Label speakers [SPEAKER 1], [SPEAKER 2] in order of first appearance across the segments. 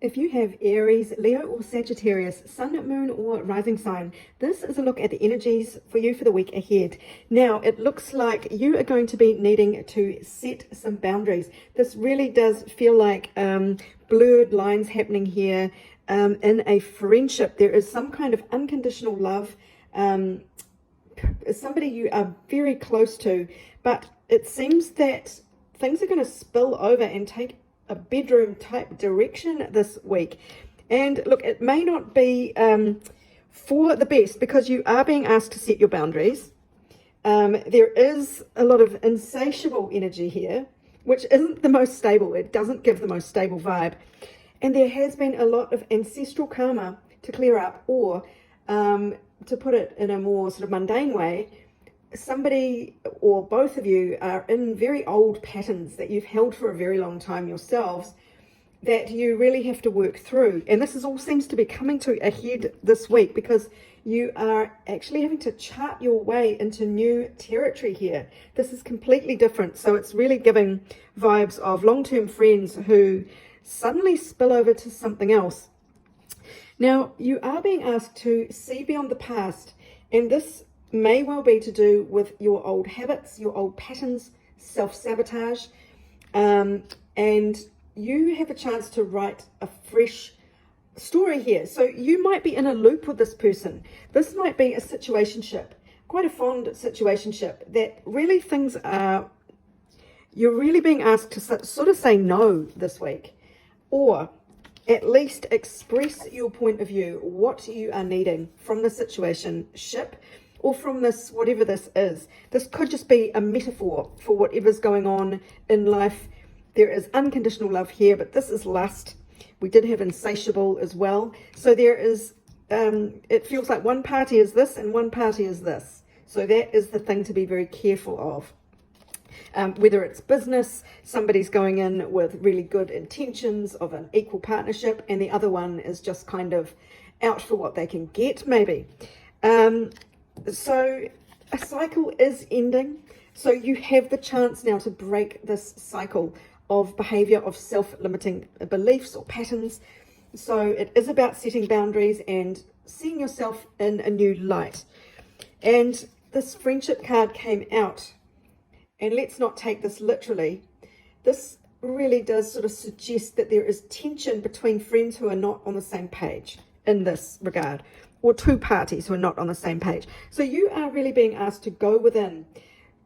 [SPEAKER 1] If you have Aries, Leo or Sagittarius, Sun, Moon or Rising sign, this is a look at the energies for you for the week ahead. Now, it looks like you are going to be needing to set some boundaries. This really does feel like blurred lines happening here in a friendship. There is some kind of unconditional love, somebody you are very close to, but it seems that things are going to spill over and take a bedroom type direction this week. And look, it may not be for the best because you are being asked to set your boundaries. There is a lot of insatiable energy here, which isn't the most stable. It doesn't give the most stable vibe. And there has been a lot of ancestral karma to clear up, or to put it in a more sort of mundane way, somebody or both of you are in very old patterns that you've held for a very long time yourselves that you really have to work through. And this is all seems to be coming to a head this week because you are actually having to chart your way into new territory here. This is completely different. So it's really giving vibes of long-term friends who suddenly spill over to something else. Now, you are being asked to see beyond the past, and this may well be to do with your old habits, your old patterns, self-sabotage, and you have a chance to write a fresh story here. So you might be in a loop with this person. This might be a situationship, quite a fond situationship, that really things are, you're really being asked to sort of say no this week, or at least express your point of view, what you are needing from the situationship, or from this, whatever this is. This could just be a metaphor for whatever's going on in life. There is unconditional love here, but this is lust. We did have insatiable as well. So there is, it feels like one party is this and one party is this. So that is the thing to be very careful of. Whether it's business, somebody's going in with really good intentions of an equal partnership, and the other one is just kind of out for what they can get, maybe. So a cycle is ending. So you have the chance now to break this cycle of behavior, of self-limiting beliefs or patterns. So it is about setting boundaries and seeing yourself in a new light. And this friendship card came out. And let's not take this literally. This really does sort of suggest that there is tension between friends who are not on the same page in this regard, or two parties who are not on the same page. So you are really being asked to go within.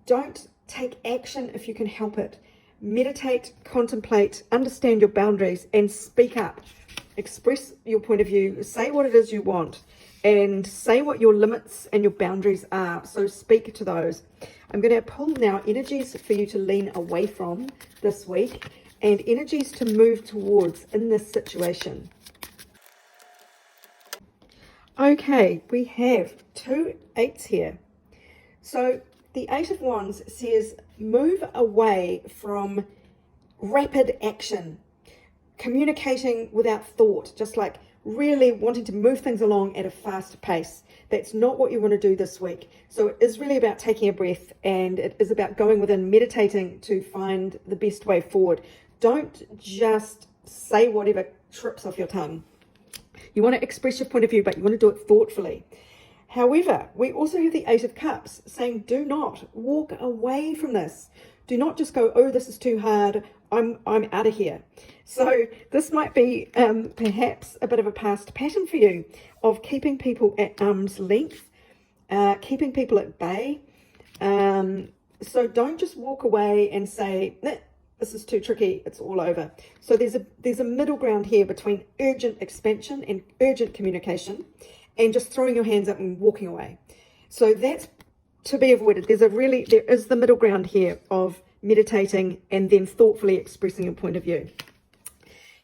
[SPEAKER 1] Don't take action if you can help it. Meditate, contemplate, understand your boundaries, and speak up. Express your point of view. Say what it is you want, and say what your limits and your boundaries are. So speak to those. I'm going to pull now energies for you to lean away from this week, and energies to move towards in this situation. Okay, we have 2 8s here. So the 8 of Wands says move away from rapid action, communicating without thought, just like really wanting to move things along at a fast pace. That's not what you want to do this week. So it is really about taking a breath, and it is about going within, meditating to find the best way forward. Don't just say whatever trips off your tongue. You want to express your point of view, but you want to do it thoughtfully. However, we also have the 8 of Cups saying do not walk away from this. Do not just go, oh, this is too hard, I'm out of here. So this might be perhaps a bit of a past pattern for you of keeping people at arm's length, keeping people at bay. So don't just walk away and say, nah, this is too tricky, it's all over. So there's a middle ground here between urgent expansion and urgent communication, and just throwing your hands up and walking away. So that's to be avoided. There is the middle ground here of meditating and then thoughtfully expressing your point of view.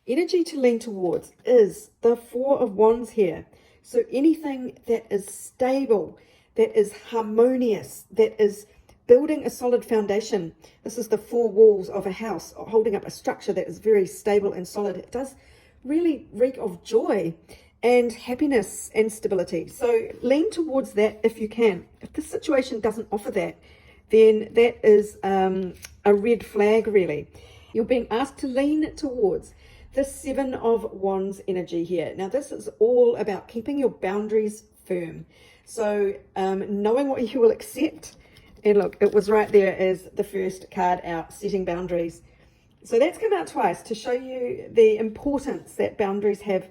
[SPEAKER 1] Energy to lean towards is the 4 of Wands here. So anything that is stable, that is harmonious, that is building a solid foundation. This is the 4 walls of a house, holding up a structure that is very stable and solid. It does really reek of joy and happiness and stability. So lean towards that if you can. If the situation doesn't offer that, then that is a red flag, really. You're being asked to lean towards the Seven of Wands energy here. Now, this is all about keeping your boundaries firm. So knowing what you will accept. And look, it was right there as the first card out, setting boundaries. So that's come out twice to show you the importance that boundaries have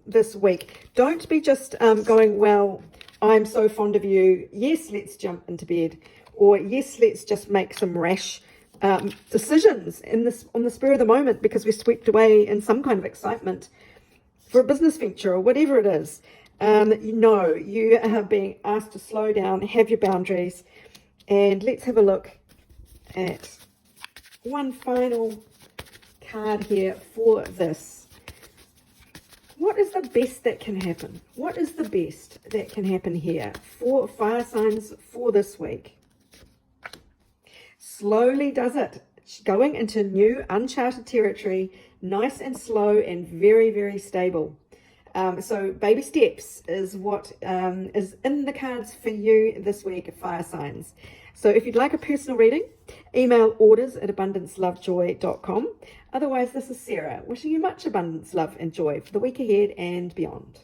[SPEAKER 1] this week. Don't be just going, well, I'm so fond of you. Yes, let's jump into bed. Or yes, let's just make some rash decisions on the spur of the moment because we're swept away in some kind of excitement for a business venture or whatever it is. No, you are being asked to slow down, have your boundaries, and let's have a look at one final card here for this. What is the best that can happen? What is the best that can happen here for fire signs for this week? Slowly does it. Going into new uncharted territory, nice and slow and very, very stable. So baby steps is what is in the cards for you this week, fire signs. So if you'd like a personal reading, email orders@abundancelovejoy.com. Otherwise, this is Sarah wishing you much abundance, love and joy for the week ahead and beyond.